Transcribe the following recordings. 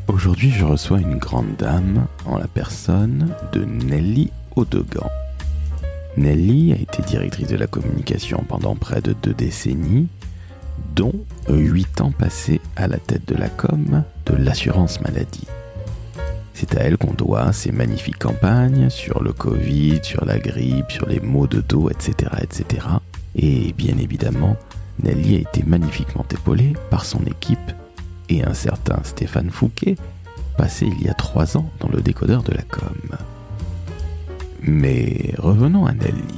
Aujourd'hui, je reçois une grande dame en la personne de Nelly Audegan. Nelly a été directrice de la communication pendant près de 2 décennies, dont 8 ans passés à la tête de la com de l'assurance maladie. C'est à elle qu'on doit ces magnifiques campagnes sur le Covid, sur la grippe, sur les maux de dos, etc., etc. Et bien évidemment, Nelly a été magnifiquement épaulée par son équipe et un certain Stéphane Fouquet, passé il y a 3 ans dans le décodeur de la com. Mais revenons à Nelly.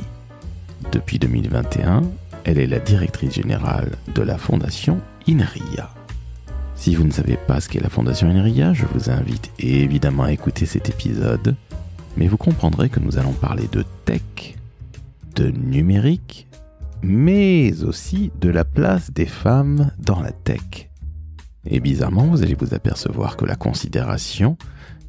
Depuis 2021, elle est la directrice générale de la Fondation INRIA. Si vous ne savez pas ce qu'est la Fondation INRIA, je vous invite évidemment à écouter cet épisode, mais vous comprendrez que nous allons parler de tech, de numérique, mais aussi de la place des femmes dans la tech. Et bizarrement, vous allez vous apercevoir que la considération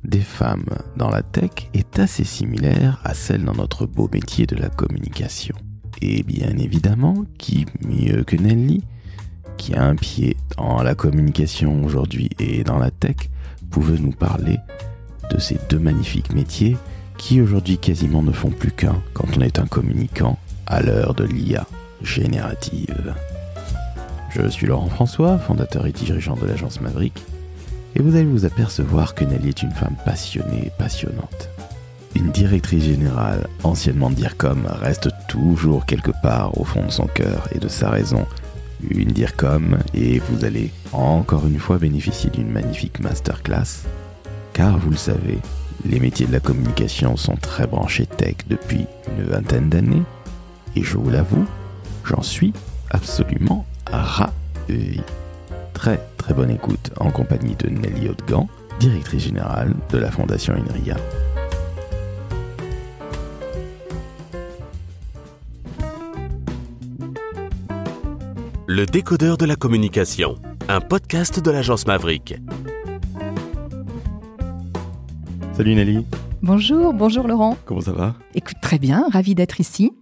des femmes dans la tech est assez similaire à celle dans notre beau métier de la communication. Et bien évidemment, qui mieux que Nelly, qui a un pied dans la communication aujourd'hui et dans la tech, pouvait nous parler de ces 2 magnifiques métiers qui aujourd'hui quasiment ne font plus qu'un quand on est un communicant à l'heure de l'IA générative. Je suis Laurent François, fondateur et dirigeant de l'agence Maverick, et vous allez vous apercevoir que Nelly est une femme passionnée et passionnante. Une directrice générale, anciennement DIRCOM, reste toujours quelque part au fond de son cœur et de sa raison une DIRCOM, et vous allez encore une fois bénéficier d'une magnifique masterclass, car vous le savez, les métiers de la communication sont très branchés tech depuis une 20aine d'années, et je vous l'avoue, j'en suis absolument ravi. Très très bonne écoute en compagnie de Nelly Audegan, directrice générale de la Fondation INRIA. Le décodeur de la communication, un podcast de l'agence Maverick. Salut Nelly. Bonjour Laurent. Comment ça va ? Écoute, très bien, ravi d'être ici.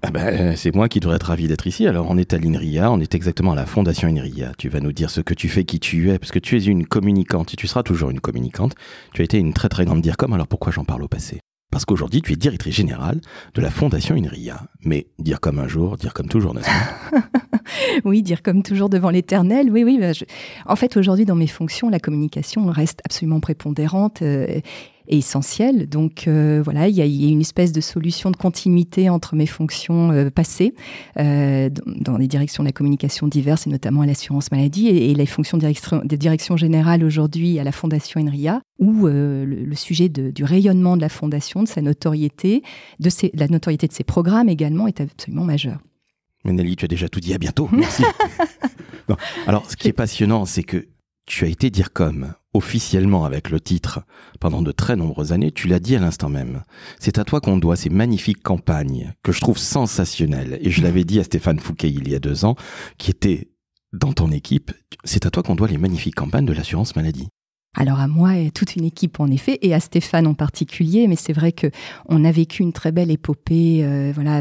C'est moi qui devrais être ravi d'être ici. Alors on est à l'INRIA, on est exactement à la Fondation INRIA. Tu vas nous dire ce que tu fais, qui tu es, parce que tu es une communicante et tu seras toujours une communicante. Tu as été une très très grande DIRCOM, alors pourquoi j'en parle au passé ? Parce qu'aujourd'hui, tu es directrice générale de la Fondation INRIA. Mais dire comme un jour, dire comme toujours, n'est-ce pas ? Oui, dire comme toujours devant l'éternel. Oui. En fait, aujourd'hui, dans mes fonctions, la communication reste absolument prépondérante et essentielle. Donc voilà, il y a une espèce de solution de continuité entre mes fonctions passées dans les directions de la communication diverses et notamment à l'assurance maladie et les fonctions de direction générale aujourd'hui à la Fondation INRIA, où le sujet du rayonnement de la Fondation, de sa notoriété, la notoriété de ses programmes également est absolument majeur. Mais Nelly, tu as déjà tout dit, à bientôt, merci. Non. Alors, ce qui est passionnant, c'est que tu as été DIRCOM officiellement avec le titre pendant de très nombreuses années, tu l'as dit à l'instant même. C'est à toi qu'on doit ces magnifiques campagnes que je trouve sensationnelles. Et je l'avais dit à Stéphane Fouquet il y a 2 ans, qui était dans ton équipe, c'est à toi qu'on doit les magnifiques campagnes de l'assurance maladie. Alors à moi et toute une équipe en effet, et à Stéphane en particulier, mais c'est vrai que on a vécu une très belle épopée,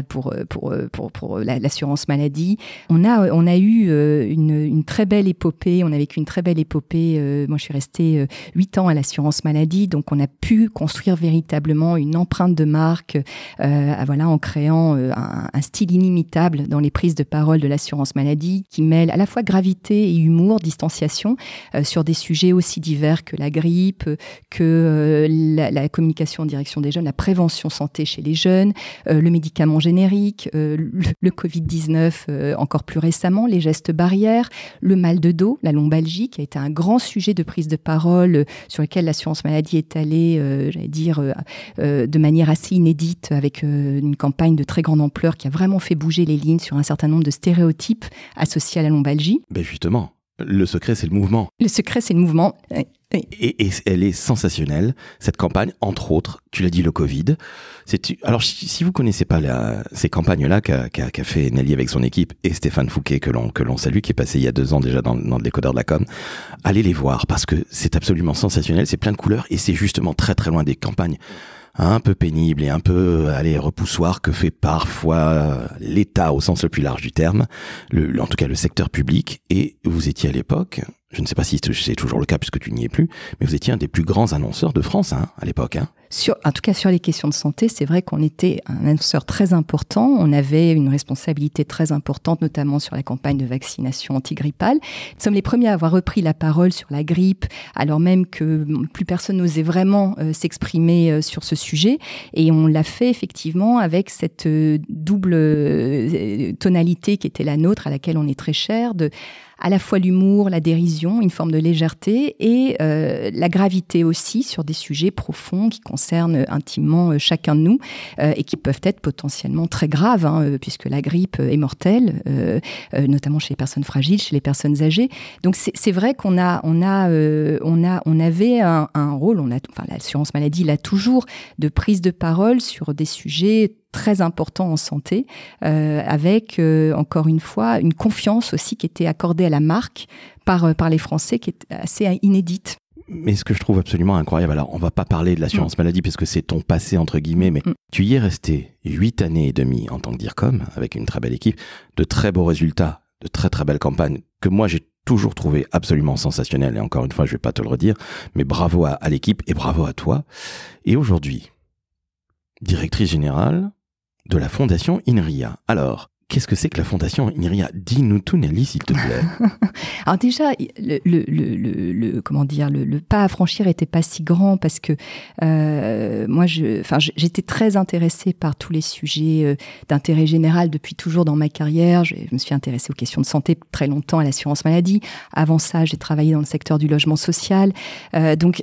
pour l'assurance maladie. On a eu une très belle épopée. On a vécu une très belle épopée. Moi, je suis restée 8 ans à l'assurance maladie, donc on a pu construire véritablement une empreinte de marque, en créant un style inimitable dans les prises de parole de l'assurance maladie, qui mêle à la fois gravité et humour, distanciation, sur des sujets aussi divers que la grippe, que la communication en direction des jeunes, la prévention santé chez les jeunes, le médicament générique, le Covid-19 encore plus récemment, les gestes barrières, le mal de dos, la lombalgie, qui a été un grand sujet de prise de parole sur lequel l'assurance maladie est allée, de manière assez inédite, avec une campagne de très grande ampleur qui a vraiment fait bouger les lignes sur un certain nombre de stéréotypes associés à la lombalgie. Ben justement, le secret, c'est le mouvement. Le secret, c'est le mouvement. Oui. Et elle est sensationnelle, cette campagne, entre autres, tu l'as dit, le Covid. Alors, si vous connaissez pas ces campagnes-là qu'a fait Nelly avec son équipe et Stéphane Fouquet, que l'on salue, qui est passé il y a 2 ans déjà dans le décodeur de la com, allez les voir, parce que c'est absolument sensationnel, c'est plein de couleurs, et c'est justement très très loin des campagnes un peu pénible et un peu repoussoir que fait parfois l'État au sens le plus large du terme, en tout cas le secteur public. Et vous étiez à l'époque je ne sais pas si c'est toujours le cas puisque tu n'y es plus, mais vous étiez un des plus grands annonceurs de France à l'époque. En tout cas, sur les questions de santé, c'est vrai qu'on était un annonceur très important. On avait une responsabilité très importante, notamment sur la campagne de vaccination antigrippale. Nous sommes les premiers à avoir repris la parole sur la grippe, alors même que plus personne n'osait vraiment s'exprimer sur ce sujet. Et on l'a fait effectivement avec cette double tonalité qui était la nôtre, à laquelle on est très cher, de à la fois l'humour, la dérision, une forme de légèreté et la gravité aussi sur des sujets profonds qui concernent intimement chacun de nous et qui peuvent être potentiellement très graves, puisque la grippe est mortelle, notamment chez les personnes fragiles, chez les personnes âgées. Donc c'est vrai qu'on avait un rôle, l'assurance maladie l'a toujours, de prise de parole sur des sujets très important en santé, avec, encore une fois, une confiance aussi qui était accordée à la marque par les Français, qui est assez inédite. Mais ce que je trouve absolument incroyable, alors on va pas parler de l'assurance maladie parce que c'est ton passé entre guillemets, mais tu y es resté 8 années et demie en tant que DIRCOM, avec une très belle équipe, de très beaux résultats, de très très belles campagnes, que moi j'ai toujours trouvé absolument sensationnelles, et encore une fois je vais pas te le redire, mais bravo à l'équipe et bravo à toi. Et aujourd'hui, directrice générale de la Fondation INRIA. Alors, qu'est-ce que c'est que la Fondation INRIA ? Dis-nous tout, Nelly, s'il te plaît. Alors déjà, le pas à franchir était pas si grand parce que moi, j'étais très intéressée par tous les sujets d'intérêt général depuis toujours dans ma carrière. Je me suis intéressée aux questions de santé très longtemps, à l'assurance maladie. Avant ça, j'ai travaillé dans le secteur du logement social. Donc,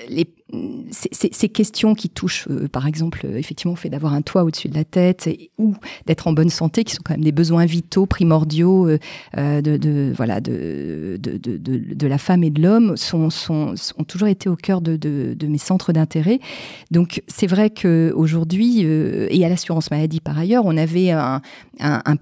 ces questions qui touchent, par exemple, effectivement, le fait d'avoir un toit au-dessus de la tête ou d'être en bonne santé, qui sont quand même des besoins vitaux, primordiaux de la femme et de l'homme, ont toujours été au cœur de mes centres d'intérêt. Donc, c'est vrai qu'aujourd'hui, et à l'assurance maladie par ailleurs, on avait un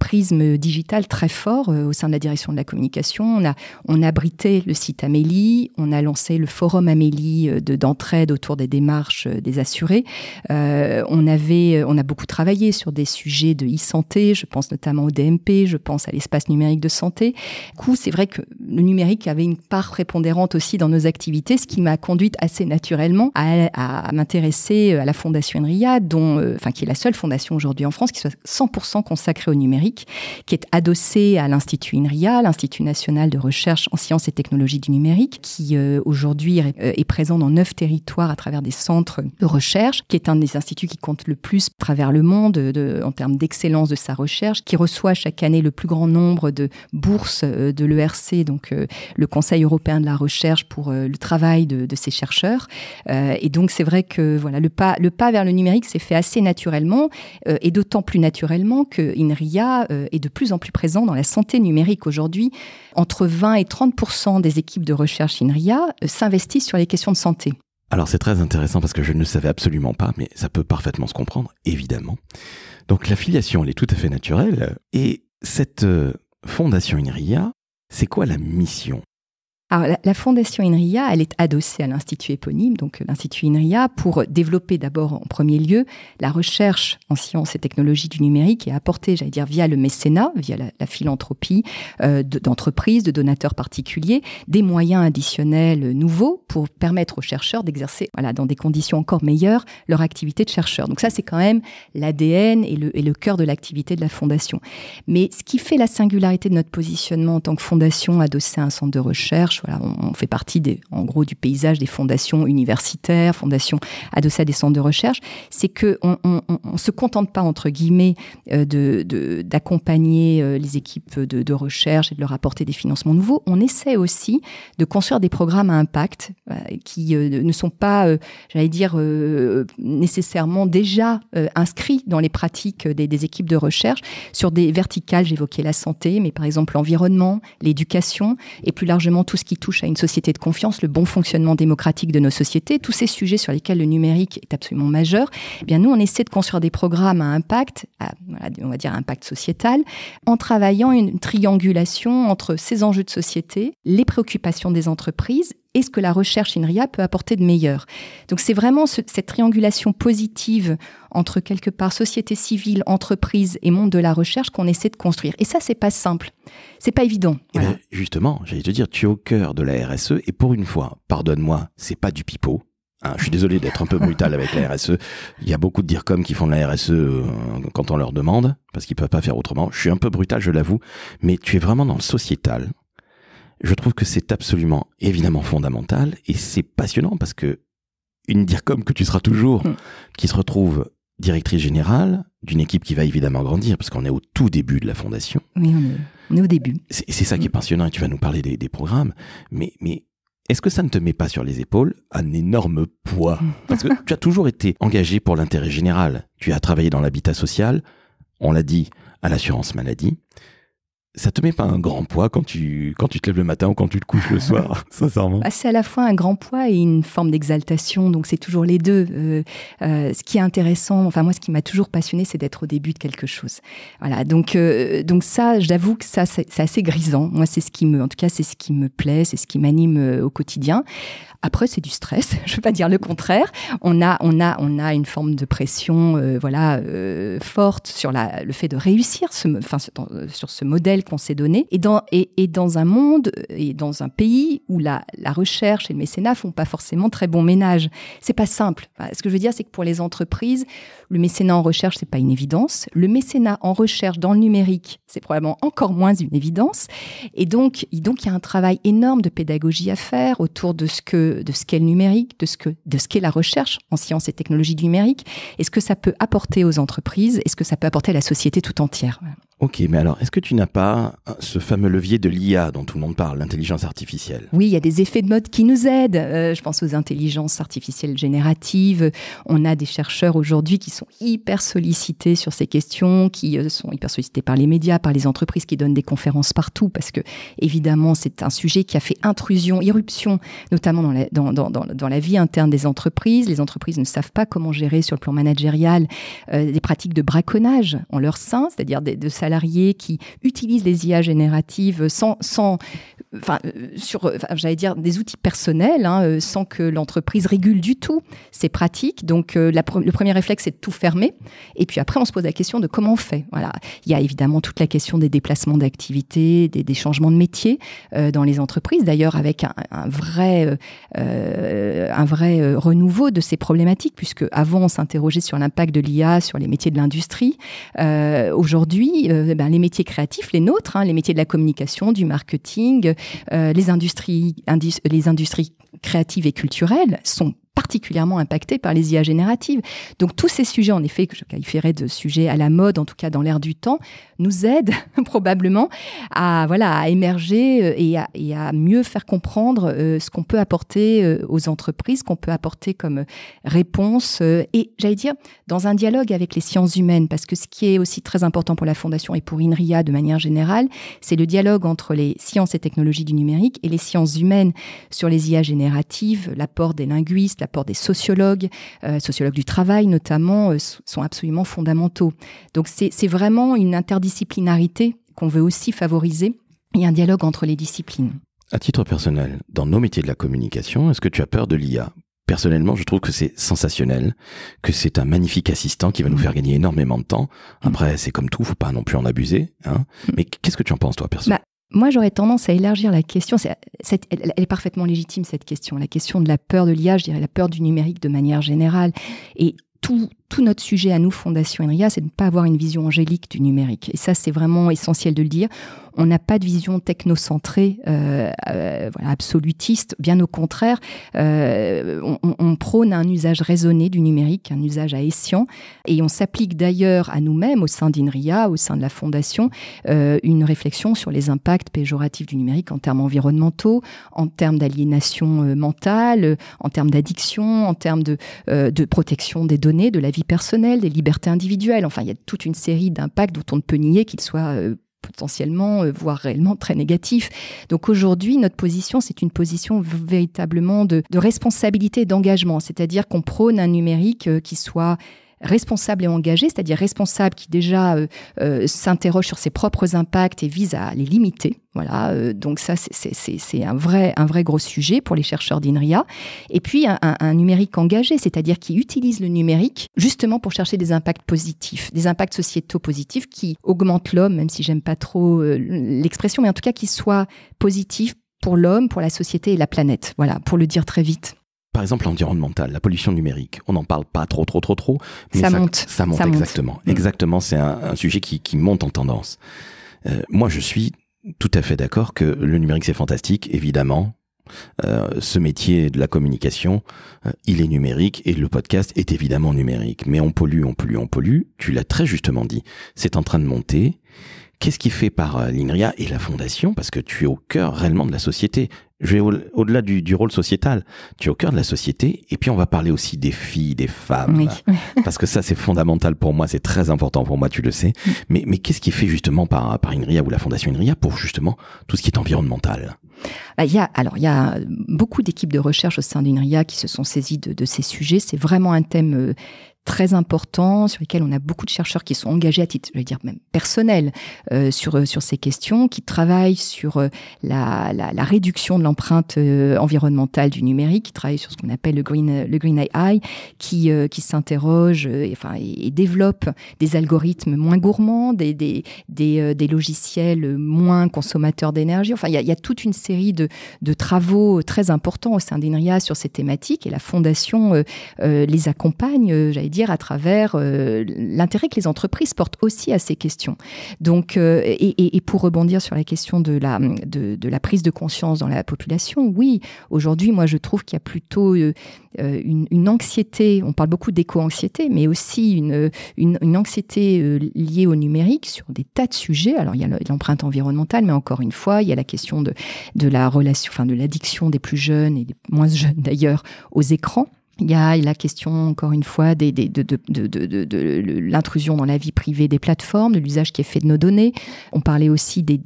prisme digital très fort au sein de la direction de la communication. On abritait le site Amélie, on a lancé le forum Amélie d'entraide autour des démarches des assurés. On a beaucoup travaillé sur des sujets de e-santé, je pense notamment au DMP, je pense à l'espace numérique de santé. Du coup, c'est vrai que le numérique avait une part prépondérante aussi dans nos activités, ce qui m'a conduite assez naturellement à m'intéresser à la Fondation INRIA, qui est la seule fondation aujourd'hui en France qui soit 100% consacrée au numérique, qui est adossée à l'Institut INRIA, l'Institut national de recherche en sciences et technologies du numérique, qui aujourd'hui est présent dans 9 territoires à travers des centres de recherche, qui est un des instituts qui compte le plus à travers le monde en termes d'excellence de sa recherche, qui reçoit chaque année le plus grand nombre de bourses de l'ERC, donc le Conseil européen de la recherche, pour le travail de ses chercheurs. Et donc c'est vrai que le pas vers le numérique s'est fait assez naturellement, et d'autant plus naturellement que INRIA est de plus en plus présent dans la santé numérique. Aujourd'hui, entre 20 et 30% des équipes de recherche INRIA s'investissent sur les questions de santé. Alors c'est très intéressant parce que je ne le savais absolument pas, mais ça peut parfaitement se comprendre, évidemment. Donc la filiation, elle est tout à fait naturelle. Et cette Fondation INRIA, c'est quoi la mission ? Alors, la Fondation INRIA, elle est adossée à l'Institut éponyme, donc l'Institut INRIA, pour développer d'abord en premier lieu la recherche en sciences et technologies du numérique et apporter, via le mécénat, via la philanthropie d'entreprises, de donateurs particuliers, des moyens additionnels nouveaux pour permettre aux chercheurs d'exercer, dans des conditions encore meilleures, leur activité de chercheur. Donc ça, c'est quand même l'ADN et le cœur de l'activité de la Fondation. Mais ce qui fait la singularité de notre positionnement en tant que fondation adossée à un centre de recherche, on fait partie du paysage des fondations universitaires, fondations adossées à des centres de recherche, c'est qu'on ne se contente pas, entre guillemets, d'accompagner les équipes de recherche et de leur apporter des financements nouveaux. On essaie aussi de construire des programmes à impact qui ne sont pas, nécessairement déjà inscrits dans les pratiques des équipes de recherche sur des verticales. J'évoquais la santé, mais par exemple l'environnement, l'éducation et plus largement tout ce qui touche à une société de confiance, le bon fonctionnement démocratique de nos sociétés, tous ces sujets sur lesquels le numérique est absolument majeur. Eh bien, nous, on essaie de construire des programmes à impact, on va dire impact sociétal, en travaillant une triangulation entre ces enjeux de société, les préoccupations des entreprises et ce que la recherche INRIA peut apporter de meilleur. Donc c'est vraiment cette triangulation positive entre quelque part société civile, entreprise et monde de la recherche qu'on essaie de construire. Et ça, c'est pas simple. C'est pas évident. Voilà. Ben, justement, j'allais te dire, tu es au cœur de la RSE et pour une fois, pardonne-moi, c'est pas du pipeau. Je suis désolé d'être un peu brutal avec la RSE. Il y a beaucoup de DIRCOM qui font de la RSE quand on leur demande, parce qu'ils peuvent pas faire autrement. Je suis un peu brutal, je l'avoue, mais tu es vraiment dans le sociétal. Je trouve que c'est absolument, évidemment fondamental et c'est passionnant parce que une DIRCOM que tu seras toujours, qui se retrouve directrice générale d'une équipe qui va évidemment grandir parce qu'on est au tout début de la fondation. Oui, on est au début. C'est ça qui est passionnant et tu vas nous parler des programmes, mais est-ce que ça ne te met pas sur les épaules un énorme poids? Parce que tu as toujours été engagé pour l'intérêt général. Tu as travaillé dans l'habitat social, on l'a dit, à l'assurance maladie. Ça te met pas un grand poids quand tu te lèves le matin ou quand tu te couches le soir, sincèrement? C'est à la fois un grand poids et une forme d'exaltation, donc c'est toujours les deux. Ce qui est intéressant, enfin moi ce qui m'a toujours passionné, c'est d'être au début de quelque chose. Voilà, donc ça, j'avoue que ça c'est assez grisant. Moi c'est ce qui me plaît, c'est ce qui m'anime au quotidien. Après, c'est du stress. Je ne veux pas dire le contraire. On a une forme de pression, forte sur le fait de réussir sur ce modèle qu'on s'est donné. Et dans un monde et dans un pays où la recherche et le mécénat font pas forcément très bon ménage. C'est pas simple. Enfin, ce que je veux dire, c'est que pour les entreprises, le mécénat en recherche, c'est pas une évidence. Le mécénat en recherche dans le numérique, c'est probablement encore moins une évidence. Et donc, il y a un travail énorme de pédagogie à faire autour de ce qu'est le numérique, de ce qu'est la recherche en sciences et technologies du numérique, et ce que ça peut apporter aux entreprises, et ce que ça peut apporter à la société tout entière. Voilà. Ok, mais alors, est-ce que tu n'as pas ce fameux levier de l'IA dont tout le monde parle, l'intelligence artificielle? Oui, il y a des effets de mode qui nous aident. Je pense aux intelligences artificielles génératives. On a des chercheurs aujourd'hui qui sont hyper sollicités sur ces questions, qui sont hyper sollicités par les médias, par les entreprises qui donnent des conférences partout, parce que, évidemment, c'est un sujet qui a fait irruption, notamment dans la vie interne des entreprises. Les entreprises ne savent pas comment gérer sur le plan managérial des pratiques de braconnage en leur sein, c'est-à-dire de salariés qui utilisent les IA génératives j'allais dire des outils personnels, sans que l'entreprise régule du tout ces pratiques. Donc, le premier réflexe, c'est de tout fermer. Et puis après, on se pose la question de comment on fait. Voilà. Il y a évidemment toute la question des déplacements d'activité, des changements de métier dans les entreprises. D'ailleurs, avec un vrai renouveau de ces problématiques, puisque avant, on s'interrogeait sur l'impact de l'IA sur les métiers de l'industrie. Aujourd'hui, les métiers créatifs, les nôtres, les métiers de la communication, du marketing, les industries créatives et culturelles sont particulièrement impactés par les IA génératives. Donc tous ces sujets, en effet, que je qualifierais de sujets à la mode, en tout cas dans l'air du temps, nous aident probablement à émerger et à mieux faire comprendre ce qu'on peut apporter aux entreprises, qu'on peut apporter comme réponse, et j'allais dire dans un dialogue avec les sciences humaines, parce que ce qui est aussi très important pour la Fondation et pour INRIA de manière générale, c'est le dialogue entre les sciences et technologies du numérique et les sciences humaines sur les IA génératives, l'apport des linguistes, l'apport des sociologues du travail notamment, sont absolument fondamentaux. Donc c'est vraiment une interdisciplinarité qu'on veut aussi favoriser et un dialogue entre les disciplines. À titre personnel, dans nos métiers de la communication, est-ce que tu as peur de l'IA ? Personnellement, je trouve que c'est sensationnel, que c'est un magnifique assistant qui va nous faire gagner énormément de temps. Après, c'est comme tout, faut pas non plus en abuser. Mais qu'est-ce que tu en penses, toi, perso ? Moi, j'aurais tendance à élargir la question. Elle est parfaitement légitime, cette question. La question de la peur de l'IA, je dirais la peur du numérique de manière générale. Et tout notre sujet à nous, Fondation INRIA, c'est de ne pas avoir une vision angélique du numérique. Et ça, c'est vraiment essentiel de le dire. On n'a pas de vision technocentrée, absolutiste. Bien au contraire, on prône un usage raisonné du numérique, un usage à escient. Et on s'applique d'ailleurs à nous-mêmes, au sein d'INRIA, au sein de la Fondation, une réflexion sur les impacts péjoratifs du numérique en termes environnementaux, en termes d'aliénation mentale, en termes d'addiction, en termes de protection des données, de la vie personnelle, des libertés individuelles. Enfin, il y a toute une série d'impacts dont on ne peut nier qu'ils soient potentiellement, voire réellement très négatifs. Donc aujourd'hui, notre position, c'est une position véritablement de responsabilité et d'engagement. C'est-à-dire qu'on prône un numérique qui soit responsable et engagé, c'est-à-dire responsable qui déjà s'interroge sur ses propres impacts et vise à les limiter. Voilà, donc ça, c'est un vrai gros sujet pour les chercheurs d'INRIA. Et puis, un numérique engagé, c'est-à-dire qui utilise le numérique justement pour chercher des impacts positifs, des impacts sociétaux positifs qui augmentent l'homme, même si j'aime pas trop l'expression, mais en tout cas qui soient positifs pour l'homme, pour la société et la planète. Voilà, pour le dire très vite. Par exemple, l'environnemental, la pollution numérique, on n'en parle pas trop, mais ça monte. Ça monte, exactement. Exactement, c'est un sujet qui monte en tendance. Moi, je suis tout à fait d'accord que le numérique, c'est fantastique, évidemment. Ce métier de la communication, il est numérique et le podcast est évidemment numérique. Mais on pollue. Tu l'as très justement dit. C'est en train de monter. Qu'est-ce qui fait par l'INRIA et la Fondation? Parce que tu es au cœur réellement de la société. Je vais au-delà du rôle sociétal. Tu es au cœur de la société. Et puis, on va parler aussi des filles, des femmes. Oui. Parce que ça, c'est fondamental pour moi. C'est très important pour moi, tu le sais. Mais qu'est-ce qui est fait justement par INRIA ou la Fondation INRIA pour justement tout ce qui est environnemental? Il y a beaucoup d'équipes de recherche au sein d'INRIA qui se sont saisies de ces sujets. C'est vraiment un thème très important, sur lesquels on a beaucoup de chercheurs qui sont engagés à titre, je vais dire même personnel, sur ces questions, qui travaillent sur la réduction de l'empreinte environnementale du numérique, qui travaillent sur ce qu'on appelle le Green AI, qui s'interroge et développe des algorithmes moins gourmands, des logiciels moins consommateurs d'énergie. Enfin, il y a toute une série de travaux très importants au sein d'INRIA sur ces thématiques, et la Fondation les accompagne, j'allais dire, à travers l'intérêt que les entreprises portent aussi à ces questions. Donc, et pour rebondir sur la question de la prise de conscience dans la population, oui, aujourd'hui, moi, je trouve qu'il y a plutôt une anxiété, on parle beaucoup d'éco-anxiété, mais aussi une anxiété liée au numérique sur des tas de sujets. Alors, il y a l'empreinte environnementale, mais encore une fois, il y a la question de la relation, enfin, de l'addiction des plus jeunes et des moins jeunes d'ailleurs aux écrans. Il y a la question, encore une fois, de l'intrusion dans la vie privée des plateformes, de l'usage qui est fait de nos données. On parlait aussi des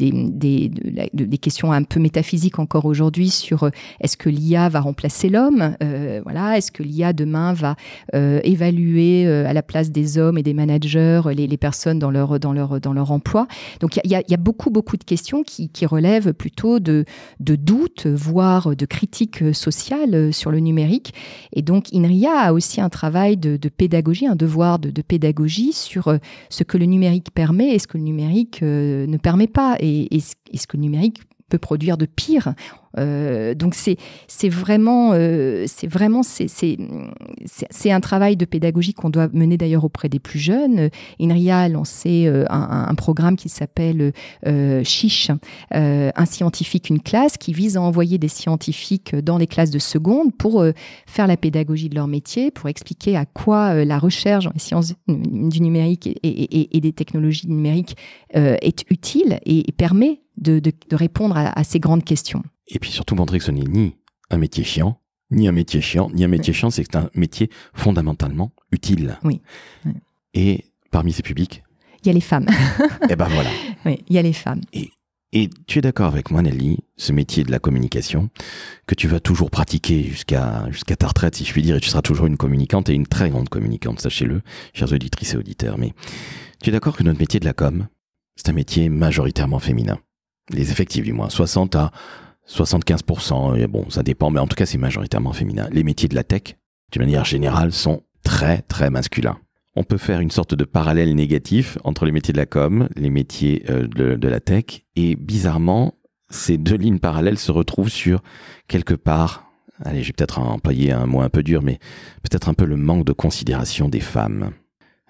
questions un peu métaphysiques encore aujourd'hui sur est-ce que l'IA va remplacer l'homme, est-ce que l'IA demain va évaluer à la place des hommes et des managers les personnes dans leur emploi. Donc il y a beaucoup de questions qui relèvent plutôt de doutes, voire de critiques sociales sur le numérique. Et donc INRIA a aussi un travail de pédagogie, un devoir de pédagogie sur ce que le numérique permet et ce que le numérique ne permet pas, et ce que le numérique peut produire de pire. Donc c'est un travail de pédagogie qu'on doit mener d'ailleurs auprès des plus jeunes. INRIA a lancé un programme qui s'appelle Chiche, un scientifique, une classe, qui vise à envoyer des scientifiques dans les classes de seconde pour faire la pédagogie de leur métier, pour expliquer à quoi la recherche dans les sciences du numérique et des technologies numériques est utile et permet de répondre à ces grandes questions. Et puis surtout montrer que ce n'est ni un métier chiant, c'est un métier fondamentalement utile. Oui. Et parmi ces publics, il y a les femmes. Et ben voilà. Oui, il y a les femmes. Et tu es d'accord avec moi, Nelly, ce métier de la communication, que tu vas toujours pratiquer jusqu'à ta retraite, si je puis dire, et tu seras toujours une communicante, et une très grande communicante, sachez-le, chères auditrices et auditeurs. Mais tu es d'accord que notre métier de la com, c'est un métier majoritairement féminin. Les effectifs, du moins, 60 à 75%, et bon, ça dépend, mais en tout cas, c'est majoritairement féminin. Les métiers de la tech, de manière générale, sont très, très masculins. On peut faire une sorte de parallèle négatif entre les métiers de la com, les métiers de la tech, et bizarrement, ces deux lignes parallèles se retrouvent sur, quelque part, allez, je vais peut-être employer un mot un peu dur, mais peut-être un peu le manque de considération des femmes.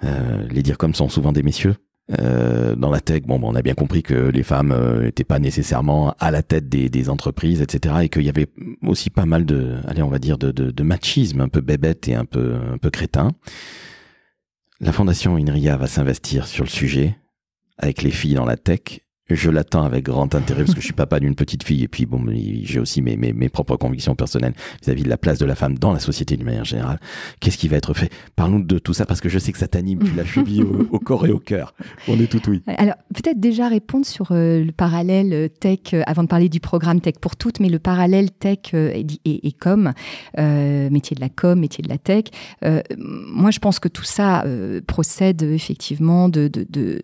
Les DIRCOM sont souvent des messieurs. Dans la tech, on a bien compris que les femmes n'étaient pas nécessairement à la tête des entreprises, etc. Et qu'il y avait aussi pas mal de machisme un peu bébête et un peu crétin. La Fondation INRIA va s'investir sur le sujet avec les filles dans la tech. Je l'attends avec grand intérêt parce que je suis papa d'une petite fille et puis bon, j'ai aussi mes propres convictions personnelles vis-à-vis de la place de la femme dans la société d'une manière générale. Qu'est-ce qui va être fait? Parlons de tout ça parce que je sais que ça t'anime, tu l'as chevillé au corps et au cœur. On est tout oui. Alors, peut-être déjà répondre sur le parallèle tech, avant de parler du programme Tech pour toutes, mais le parallèle tech et com, métier de la com, métier de la tech. Moi, je pense que tout ça procède effectivement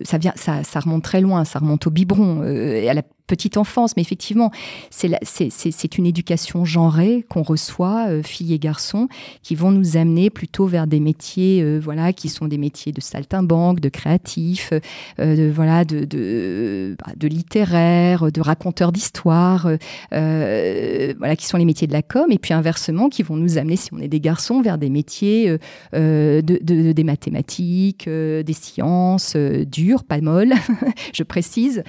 ça remonte très loin, ça remonte au biberon, à la petite enfance, mais effectivement, c'est une éducation genrée qu'on reçoit, filles et garçons, qui vont nous amener plutôt vers des métiers, qui sont des métiers de saltimbanque, de créatifs, de littéraires, de raconteurs d'histoires, qui sont les métiers de la com, et puis inversement, qui vont nous amener, si on est des garçons, vers des métiers des mathématiques, des sciences dures, pas molles, je précise,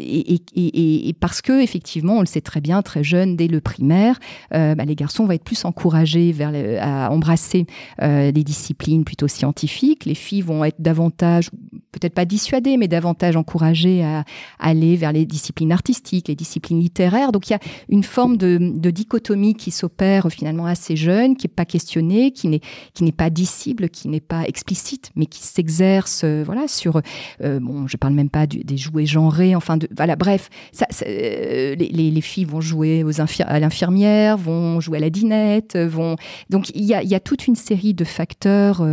et parce que effectivement, on le sait très bien, très jeune, dès le primaire, les garçons vont être plus encouragés à embrasser des disciplines plutôt scientifiques. Les filles vont être davantage, peut-être pas dissuadées, mais davantage encouragées à aller vers les disciplines artistiques, les disciplines littéraires. Donc il y a une forme de dichotomie qui s'opère finalement assez jeune, qui n'est pas questionnée, qui n'est pas dissible, qui n'est pas explicite, mais qui s'exerce sur... je parle même pas des jouets genrés, bref, les filles vont jouer à l'infirmière, vont jouer à la dinette, donc il y a toute une série de facteurs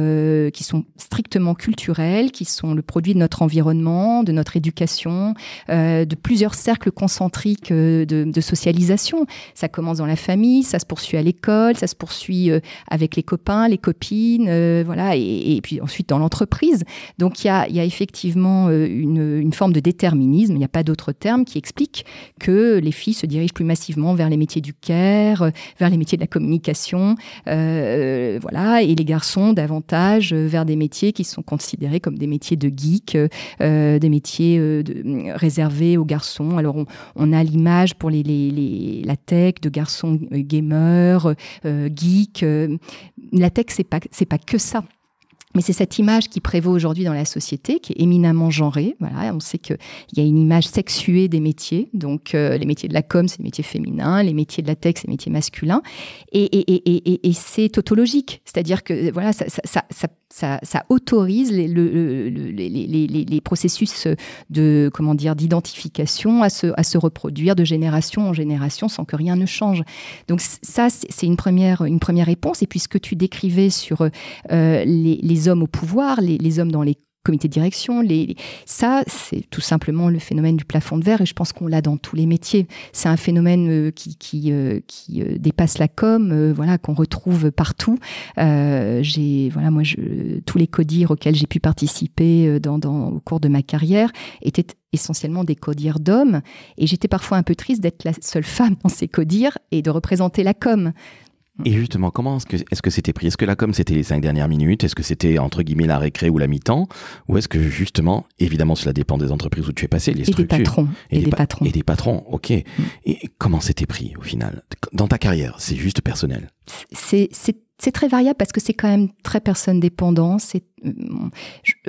qui sont strictement culturels, qui sont le produit de notre environnement, de notre éducation, de plusieurs cercles concentriques de socialisation. Ça commence dans la famille, ça se poursuit à l'école, ça se poursuit avec les copains, les copines, et puis ensuite dans l'entreprise. Donc il y a effectivement une forme de déterminisme, il n'y a pas d'autre terme, qui explique que les filles se dirigent plus massivement vers les métiers du care, vers les métiers de la communication, et les garçons davantage vers des métiers qui sont considérés comme des métiers de geek, des métiers réservés aux garçons. Alors on a l'image pour la tech de garçons gamers, geeks. La tech, c'est pas que ça. Mais c'est cette image qui prévaut aujourd'hui dans la société, qui est éminemment genrée. Voilà, on sait qu'il y a une image sexuée des métiers. Donc, les métiers de la com, c'est les métiers féminins. Les métiers de la tech, c'est les métiers masculins. Et c'est tautologique. C'est-à-dire que ça autorise les processus d'identification à se reproduire de génération en génération sans que rien ne change. Donc ça, c'est une première réponse. Et puis ce que tu décrivais sur les hommes au pouvoir, les hommes dans les comités de direction, ça, c'est tout simplement le phénomène du plafond de verre, et je pense qu'on l'a dans tous les métiers. C'est un phénomène qui dépasse la com, qu'on retrouve partout. Tous les codires auxquels j'ai pu participer au cours de ma carrière étaient essentiellement des codires d'hommes, et j'étais parfois un peu triste d'être la seule femme dans ces codires et de représenter la com. Et justement, comment est-ce que c'était pris? Est-ce que la com, c'était les 5 dernières minutes? Est-ce que c'était, entre guillemets, la récré ou la mi-temps? Ou est-ce que, justement, évidemment, cela dépend des entreprises où tu es passé, les structures. Et des patrons. Et des patrons, ok. Et comment c'était pris, au final? Dans ta carrière, c'est juste personnel? C'est très variable parce que c'est quand même très personne dépendant.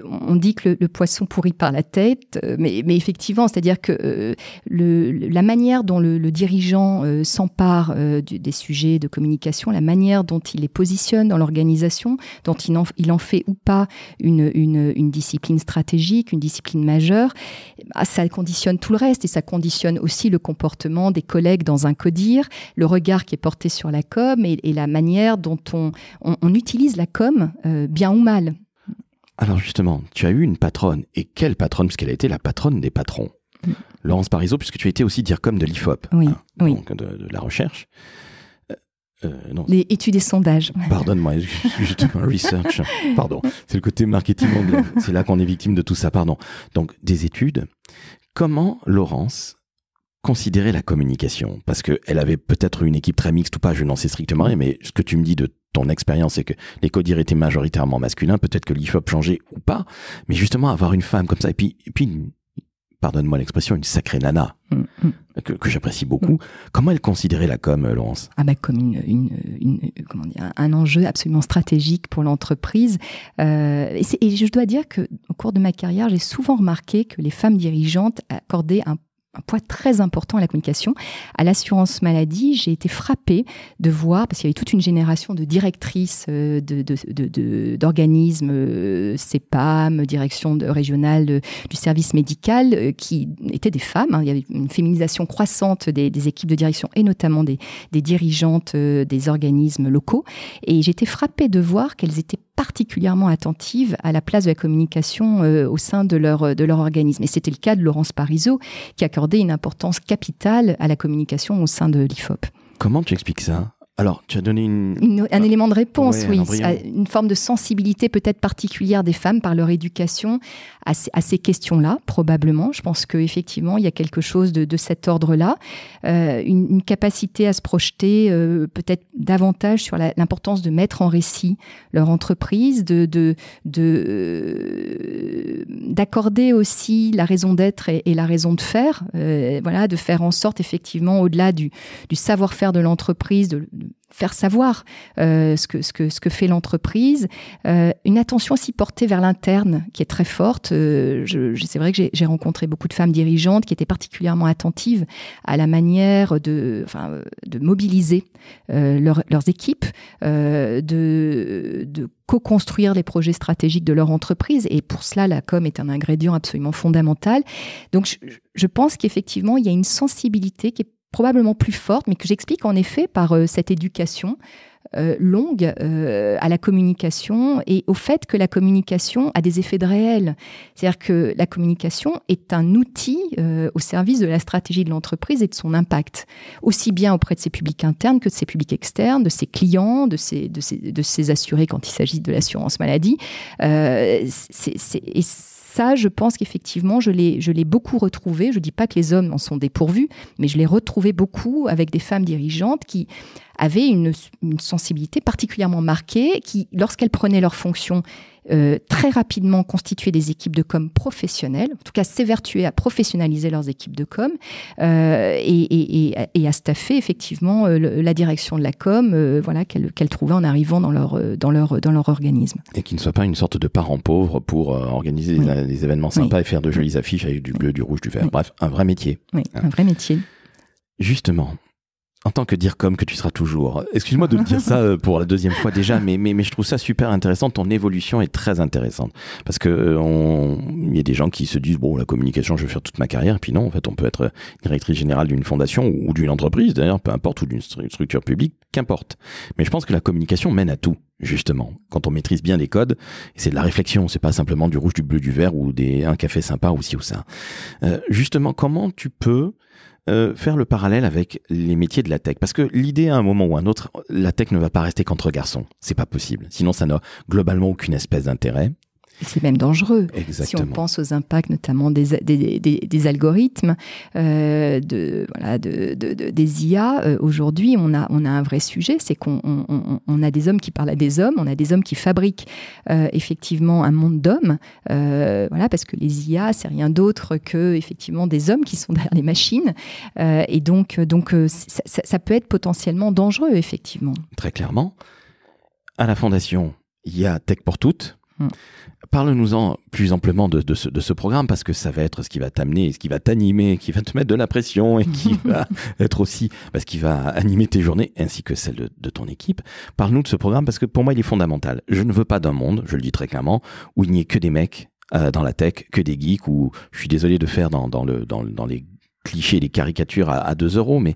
On dit que le poisson pourrit par la tête, mais effectivement, c'est-à-dire que la manière dont le dirigeant s'empare des sujets de communication, la manière dont il les positionne dans l'organisation, dont il en fait ou pas une discipline stratégique, une discipline majeure, ça conditionne tout le reste, et ça conditionne aussi le comportement des collègues dans un codir, le regard qui est porté sur la com et la manière dont on utilise la com, bien ou mal. Alors justement, tu as eu une patronne, et quelle patronne, puisqu'elle a été la patronne des patrons. Laurence Parisot, puisque tu as été aussi DIRCOM de l'IFOP, donc de la recherche. Non. Les études et sondages. Pardonne-moi, justement, research. Pardon, c'est le côté marketing anglais. C'est là qu'on est victime de tout ça, pardon. Donc, des études. Comment Laurence considérait la communication? Parce qu'elle avait peut-être une équipe très mixte ou pas, je n'en sais strictement rien, mais ce que tu me dis de ton expérience, c'est que les codires étaient majoritairement masculins, peut-être que l'IFOP changeait ou pas, mais justement avoir une femme comme ça, et puis pardonne-moi l'expression, une sacrée nana, que j'apprécie beaucoup. Comment elle considérait la com, Laurence ? Comme comment dire, un enjeu absolument stratégique pour l'entreprise. Et je dois dire qu'au cours de ma carrière, j'ai souvent remarqué que les femmes dirigeantes accordaient un poids très important à la communication. À l'assurance maladie, j'ai été frappée de voir, parce qu'il y avait toute une génération de directrices d'organismes, CEPAM, direction régionale du service médical, qui étaient des femmes. Il y avait une féminisation croissante des équipes de direction et notamment des dirigeantes des organismes locaux. Et j'ai été frappée de voir qu'elles étaient particulièrement attentives à la place de la communication au sein de leur organisme. Et c'était le cas de Laurence Parisot, qui accordait une importance capitale à la communication au sein de l'IFOP. Comment tu expliques ça ? Alors, tu as donné un élément de réponse, oui. Une forme de sensibilité peut-être particulière des femmes par leur éducation à ces questions-là, probablement. Je pense qu'effectivement, il y a quelque chose de cet ordre-là. Une capacité à se projeter peut-être davantage sur l'importance de mettre en récit leur entreprise, d'accorder aussi la raison d'être et la raison de faire. De faire en sorte, effectivement, au-delà du savoir-faire de l'entreprise, de faire savoir ce que fait l'entreprise. Une attention aussi portée vers l'interne qui est très forte. C'est vrai que j'ai rencontré beaucoup de femmes dirigeantes qui étaient particulièrement attentives à la manière de mobiliser leurs équipes, de co-construire les projets stratégiques de leur entreprise. Et pour cela, la com est un ingrédient absolument fondamental. Donc, je pense qu'effectivement, il y a une sensibilité qui est probablement plus forte, mais que j'explique en effet par cette éducation longue à la communication et au fait que la communication a des effets de réel. C'est-à-dire que la communication est un outil au service de la stratégie de l'entreprise et de son impact, aussi bien auprès de ses publics internes que de ses publics externes, de ses clients, de ses assurés quand il s'agit de l'assurance maladie. Ça, je pense qu'effectivement, je l'ai beaucoup retrouvé. Je ne dis pas que les hommes en sont dépourvus, mais je l'ai retrouvé beaucoup avec des femmes dirigeantes qui avaient une sensibilité particulièrement marquée, qui, lorsqu'elles prenaient leurs fonctions, très rapidement constituaient des équipes de com professionnelles, en tout cas s'évertuaient à professionnaliser leurs équipes de com et à staffer effectivement la direction de la com qu'elles trouvaient en arrivant dans leur organisme. Et qui ne soit pas une sorte de parent pauvre pour organiser des événements sympas et faire de jolies affiches avec du bleu, du rouge, du vert. Bref, un vrai métier. Oui, un vrai métier. Justement, en tant que DIRCOM que tu seras toujours, excuse-moi de le dire ça pour la deuxième fois déjà, mais je trouve ça super intéressant, ton évolution est très intéressante, parce que il y a des gens qui se disent, bon, la communication, je vais faire toute ma carrière, et puis non, en fait, on peut être directrice générale d'une fondation ou d'une entreprise, d'ailleurs, peu importe, ou d'une structure publique, qu'importe. Mais je pense que la communication mène à tout, justement, quand on maîtrise bien les codes, c'est de la réflexion, c'est pas simplement du rouge, du bleu, du vert, ou un café sympa, ou ci ou ça. Justement, comment tu peux faire le parallèle avec les métiers de la tech, parce que l'idée à un moment ou à un autre, la tech ne va pas rester qu'entre garçons, c'est pas possible, sinon ça n'a globalement aucune espèce d'intérêt. C'est même dangereux. Exactement. Si on pense aux impacts notamment des algorithmes, des IA, aujourd'hui on a un vrai sujet, c'est qu'on a des hommes qui parlent à des hommes, on a des hommes qui fabriquent effectivement un monde d'hommes, parce que les IA c'est rien d'autre que effectivement des hommes qui sont derrière les machines, et donc ça peut être potentiellement dangereux effectivement. Très clairement. À la Fondation, il y a Tech pour toutes. Parle-nous-en plus amplement de ce programme, parce que ça va être ce qui va t'amener, ce qui va t'animer, qui va te mettre de la pression et qui va être aussi ce qui va animer tes journées ainsi que celles de ton équipe. Parle-nous de ce programme, parce que pour moi il est fondamental. Je ne veux pas d'un monde, je le dis très clairement, où il n'y ait que des mecs dans la tech, que des geeks, où je suis désolé de faire dans les clichés, les caricatures à 2 €, mais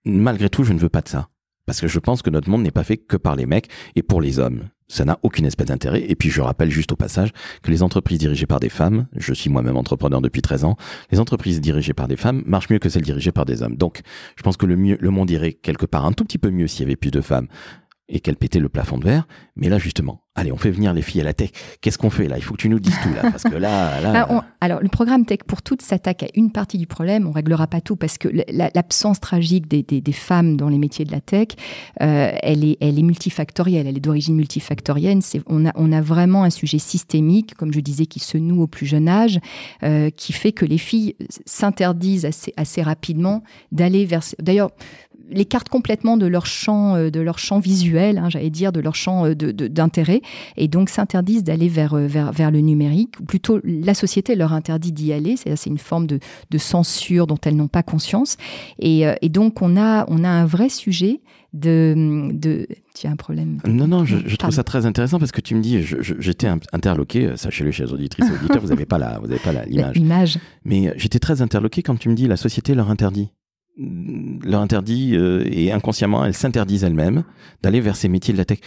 malgré tout je ne veux pas de ça. Parce que je pense que notre monde n'est pas fait que par les mecs et pour les hommes. Ça n'a aucune espèce d'intérêt. Et puis je rappelle juste au passage que les entreprises dirigées par des femmes, je suis moi-même entrepreneur depuis 13 ans, les entreprises dirigées par des femmes marchent mieux que celles dirigées par des hommes. Donc je pense que le monde irait quelque part un tout petit peu mieux s'il y avait plus de femmes et qu'elle pétait le plafond de verre. Mais là, justement, allez, on fait venir les filles à la tech. Qu'est-ce qu'on fait là ? Il faut que tu nous dises tout là, parce que là... Alors, le programme Tech pour toutes s'attaque à une partie du problème. On réglera pas tout parce que l'absence tragique des femmes dans les métiers de la tech, elle est multifactorielle. Elle est d'origine multifactorielle. On a vraiment un sujet systémique, comme je disais, qui se noue au plus jeune âge, qui fait que les filles s'interdisent assez rapidement d'aller vers... D'ailleurs, l'écartent complètement de leur champ visuel, j'allais dire, de leur champ d'intérêt, et donc s'interdisent d'aller vers le numérique, ou plutôt la société leur interdit d'y aller. C'est une forme de censure dont elles n'ont pas conscience, et donc on a un vrai sujet de... Tu as un problème? Non, je trouve ça très intéressant parce que tu me dis, j'étais interloqué, sachez-le, chers auditrices et auditeurs, vous n'avez pas l'image. Mais j'étais très interloqué quand tu me dis la société leur interdit et inconsciemment elles s'interdisent elles-mêmes d'aller vers ces métiers de la tech.